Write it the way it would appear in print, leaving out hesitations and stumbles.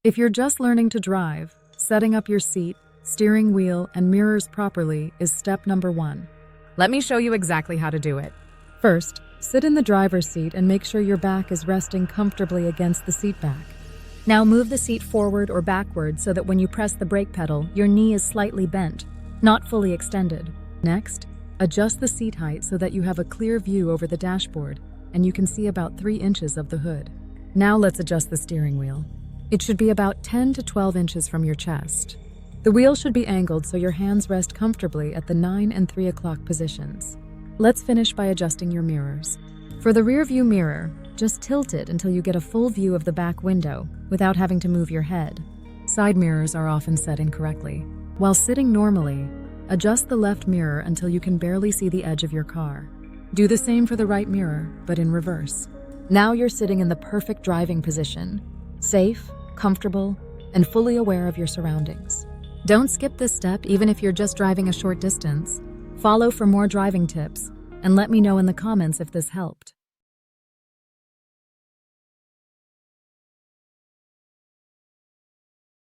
If you're just learning to drive, setting up your seat, steering wheel, and mirrors properly is step number 1. Let me show you exactly how to do it. First, sit in the driver's seat and make sure your back is resting comfortably against the seat back. Now move the seat forward or backward so that when you press the brake pedal, your knee is slightly bent, not fully extended. Next, adjust the seat height so that you have a clear view over the dashboard and you can see about 3 inches of the hood. Now let's adjust the steering wheel. It should be about 10 to 12 inches from your chest. The wheel should be angled so your hands rest comfortably at the 9 and 3 o'clock positions. Let's finish by adjusting your mirrors. For the rear view mirror, just tilt it until you get a full view of the back window without having to move your head. Side mirrors are often set incorrectly. While sitting normally, adjust the left mirror until you can barely see the edge of your car. Do the same for the right mirror, but in reverse. Now you're sitting in the perfect driving position, safe, comfortable, and fully aware of your surroundings. Don't skip this step even if you're just driving a short distance. Follow for more driving tips, and let me know in the comments if this helped.